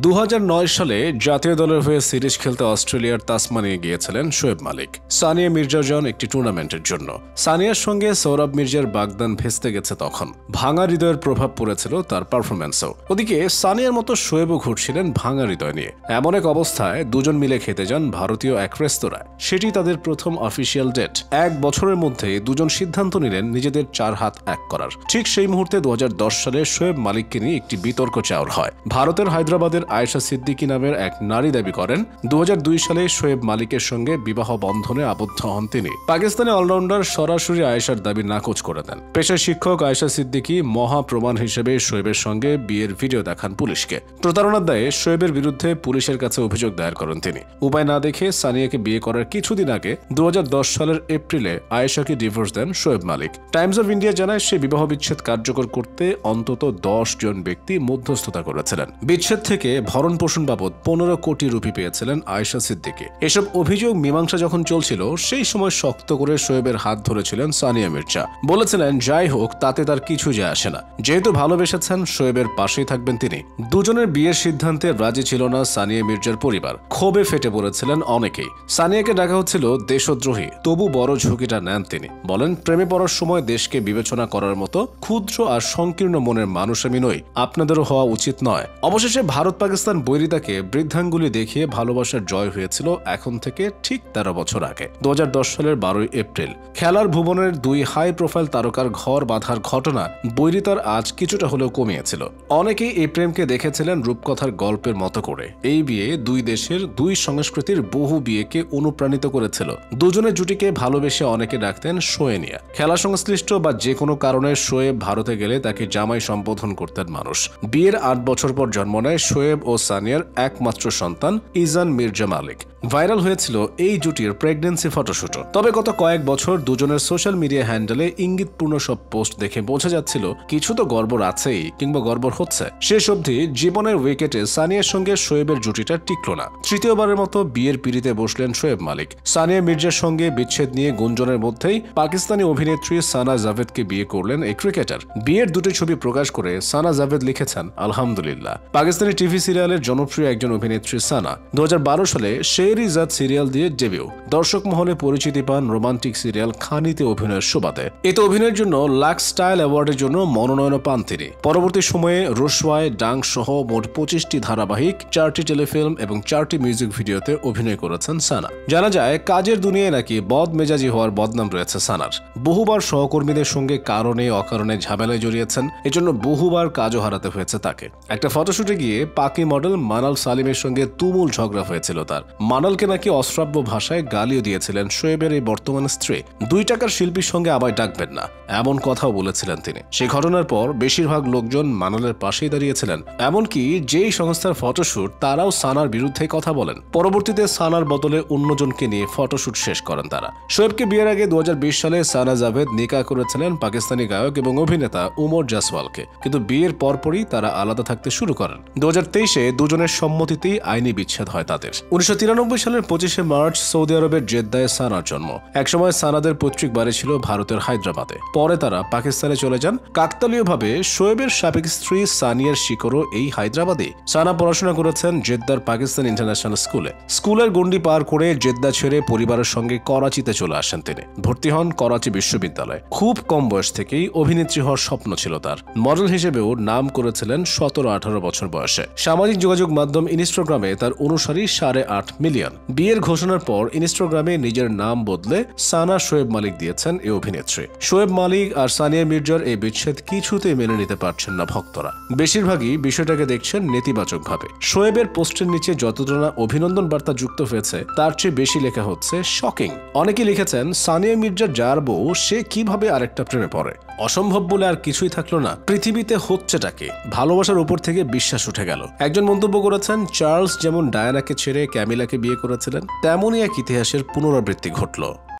2009 সালে জাতীয় দলের হয়ে সিরিজ খেলতে অস্ট্রেলিয়ার তাসমানিয়া গিয়েছিলেন শোয়েব মালিক। সানিয়া মির্জা যান একটি টুর্নামেন্টের জন্য। সানিয়ার সঙ্গে সৌরভ মির্জার বাগদান ভেস্তে গেছে তখন। ভাঙা হৃদয়ের প্রভাব পড়েছিল তার পারফরম্যান্সেও। ওদিকে সানিয়ার মতো শোয়েবও ঘুরছিলেন ভাঙা হৃদয় নিয়ে। এমন এক অবস্থায় দুজন মিলে খেতে যান ভারতীয় এক রেস্তোরাঁয়। সেটি তাদের প্রথম অফিসিয়াল ডেট। 1 বছরের মধ্যে দুজন সিদ্ধান্ত নিলেন নিজেদের 4 হাত এক করার। ঠিক সেই মুহূর্তে 2010 সালে শোয়েব মালিককে নিয়ে একটি বিতর্ক চাউর হয়। ভারতের হায়দ্রাবাদের আয়েশা সিদ্দিকী নামের এক নারী দাবি করেন 2002 সালে শোয়েব মালিকের সঙ্গে বিবাহ বন্ধনে আবদ্ধ হন তিনি। পাকিস্তানি অলরাউন্ডার সরাসরি আয়েশার দাবি নাকচ করে দেন। পেশার শিক্ষক আয়েশা সিদ্দিকী মহা প্রমাণ হিসেবে শোয়েবের সঙ্গে বিয়ের ভিডিও দেখান পুলিশকে। প্রতারণার দায়ে শোয়েবের বিরুদ্ধে পুলিশের কাছে অভিযোগ দায়ের করেন তিনি। উপায় না দেখে সানিয়াকে বিয়ে করার কিছুদিন আগে 2010 সালের এপ্রিলে আয়েশাকে ডিভোর্স দেন Shoaib Malik. Times of India জানায় সে বিবাহ বিচ্ছেদ কার্যকর করতে অন্তত 10 জন ব্যক্তি মধ্যস্থতা করেছিলেন। বিচ্ছেদ থেকে ভরণ পোষণ বাবদ 15 কোটি রুপি পেয়েছিলেন আয়েশা সিদ্দিকী। এসব অভিযোগ মীমাংসা যখন চলছিল সেই সময় শক্ত করে শোয়েবের হাত ধরেছিলেন সানিয়া মির্জা। বলেছিলেন যাই হোক তাতে তার কিছু যায় আসে না, যেহেতু ভালোবেসেছেন শোয়েবের পাশেই থাকবেন তিনি। দুজনের বিয়ের সিদ্ধান্তে রাজি ছিল না সানিয়া মির্জার পরিবার। ক্ষোভে ফেটে পড়েছিলেন অনেকেই। সানিয়াকে ডাকা হচ্ছিল দেশদ্রোহী, তবু বড় ঝুঁকিটা নেন তিনি। বলেন প্রেমে পড়ার সময় দেশকে বিবেচনা করার মতো ক্ষুদ্র আর সংকীর্ণ মনের মানুষ আমি নই, আপনাদেরও হওয়া উচিত নয়। অবশেষে ভারত পাকিস্তান বৈরিতাকে বৃদ্ধাঙ্গুলি দেখিয়ে ভালোবাসার জয় হয়েছিল এখন থেকে ঠিক 13 বছর আগে। 2010 সালের 12 এপ্রিল খেলার ভুবনের 2 হাই প্রোফাইল তারকার ঘর বাঁধার ঘটনা বৈরিতার আজ কিছুটা হলেও কমিয়েছিল। অনেকেই এই প্রেমকে দেখেছিলেন রূপকথার গল্পের মতো করে। এই বিয়ে 2 দেশের 2 সংস্কৃতির বহু বিয়েকে অনুপ্রাণিত করেছিল। দুজনের জুটিকে ভালোবেসে অনেকে ডাকতেন শোয়েনিয়া। খেলা সংশ্লিষ্ট বা যে কোনো কারণে শোয়েব ভারতে গেলে তাকে জামাই সম্বোধন করতেন মানুষ। বিয়ের 8 বছর পর জন্ম নেয় শোয়েব ও সানিয়ার একমাত্র সন্তান ইজান মির্জা মালিক। ভাইরাল হয়েছিল এই জুটির প্রেগন্যান্সি ফটোশুটও। তবে গত কয়েক বছর দুজনের সোশ্যাল মিডিয়া হ্যান্ডেলে ইঙ্গিতপূর্ণ সব পোস্ট দেখে বোঝা যাচ্ছিল কিছু তো গড়বড় আছেই, কিংবা গড়বড় হচ্ছে। শেষ অবধি জীবনের উইকেটে সানিয়ার সঙ্গে শোয়েবের জুটিটা টিকল না। তৃতীয়বারের মতো বিয়ের পিড়িতে বসলেন শোয়েব মালিক। সানিয়া মির্জার সঙ্গে বিচ্ছেদ নিয়ে গুঞ্জনের মধ্যেই পাকিস্তানি অভিনেত্রী সানা জাভেদকে বিয়ে করলেন এই ক্রিকেটার। বিয়ের 2টি ছবি প্রকাশ করে সানা জাভেদ লিখেছেন আলহামদুলিল্লাহ। পাকিস্তানি টিভি সিরিয়ালের জনপ্রিয় একজন অভিনেত্রী সানা 2012 সালে শের-ই-জাত সিরিয়াল দিয়ে ডেবিউ। দর্শক মহলে পরিচিতি পান রোমান্টিক সিরিয়াল খানিতে অভিনয়ের সুবাদে। এতে অভিনয়ের জন্য লাক্স স্টাইল অ্যাওয়ার্ডের জন্য মনোনয়ন পান তিনি। পরবর্তী সময়ে রোশওয়াই, ডাং সহ মোট 25টি ধারাবাহিক, 4টি টেলিফিল্ম এবং 4টি মিউজিক ভিডিওতে অভিনয় করেছেন সানা। জানা যায় কাজের দুনিয়ায় নাকি বদমেজাজি হওয়ার বদনাম রয়েছে সানার। বহুবার সহকর্মীদের সঙ্গে কারণে অকারণে ঝামেলায় জড়িয়েছেন, এজন্য বহুবার কাজও হারাতে হয়েছে তাকে। একটা ফটোশুটে গিয়ে পাকি মডেল মানাল সালিমের সঙ্গে তুমুল ঝগড়া হয়েছিল তার। মানালকে নাকি অশ্রাব্য ভাষায় গালিও দিয়েছিলেন শোয়েবের এই বর্তমান স্ত্রী। 2 টাকার শিল্পীর সঙ্গে আমায় ডাকবেন না, এমন কথাও বলেছিলেন তিনি। সেই ঘটনার পর বেশিরভাগ লোকজন মানালের পাশেই দাঁড়িয়েছিলেন। এমনকি যেই সংস্থার ফটোশুট তারাও সানার বিরুদ্ধে কথা বলেন। পরবর্তীতে সানার বদলে অন্যজনকে নিয়ে ফটোশুট শেষ করেন তারা। শোয়েবকে বিয়ের আগে 2020 সালে সানা জাভেদ নিকাহ করেছিলেন পাকিস্তানি গায়ক এবং অভিনেতা উমর জাসওয়ালকে, কিন্তু বিয়ের পরপরই তারা আলাদা থাকতে শুরু করেন। 2023-এ দুজনের সম্মতিতেই আইনি বিচ্ছেদ হয় তাদের। 1993 সালের 25শে মার্চ সৌদি আরবের জেদ্দায় সানার জন্ম। একসময় সানাদের পৈতৃক বাড়ি ছিল ভারতের হায়দ্রাবাদে। পরে তারা পাকিস্তানে চলে যান। কাকতালীয়ভাবে শোয়েবের সাবেক স্ত্রী সানিয়ার শিকড়ও এই হায়দ্রাবাদে। সানা পড়াশোনা করেছেন জেদ্দার পাকিস্তান ইন্টারন্যাশনাল স্কুলে। স্কুলের গণ্ডি পার করে জেদ্দা ছেড়ে পরিবারের সঙ্গে করাচিতে চলে আসেন তিনি। ভর্তি হন করাচি বিশ্ববিদ্যালয়ে। খুব কম বয়স থেকেই অভিনেত্রী হওয়ার স্বপ্ন ছিল তার। মডেল হিসেবেও নাম করেছিলেন 17-18 বছর বয়সে। সামাজিক যোগাযোগ মাধ্যম ইনস্টাগ্রামে তার অনুসারী 8.5 মিলিয়ন। বিয়ের ঘোষণার পর ইনস্টাগ্রামে নিজের নাম বদলে সানা শোয়েব মালিক দিয়েছেন এই অভিনেত্রী। শোয়েব মালিক আর সানিয়া মির্জার এই বিচ্ছেদ কিছুতেই মেনে নিতে পারছেন না ভক্তরা। বেশিরভাগই বিষয়টাকে দেখছেন নেতিবাচকভাবে। শোয়েবের পোস্টের নিচে যতটা না অভিনন্দন বার্তা যুক্ত হয়েছে তার চেয়ে বেশি লেখা হচ্ছে শকিং। অনেকে লিখেছেন সানিয়া মির্জার যার বউ সে কিভাবে আরেকটা প্রেমে পড়ে। অসম্ভব বলে আর কিছুই থাকলো না, পৃথিবীতে হচ্ছেটাকে। ভালোবাসার উপর থেকে বিশ্বাস উঠে গেল। একজন মন্তব্য করেছেন চার্লস যেমন ডায়ানাকে ছেড়ে ক্যামিলাকে বিয়ে করেছিলেন, তেমনই এক ইতিহাসের পুনরাবৃত্তি ঘটল।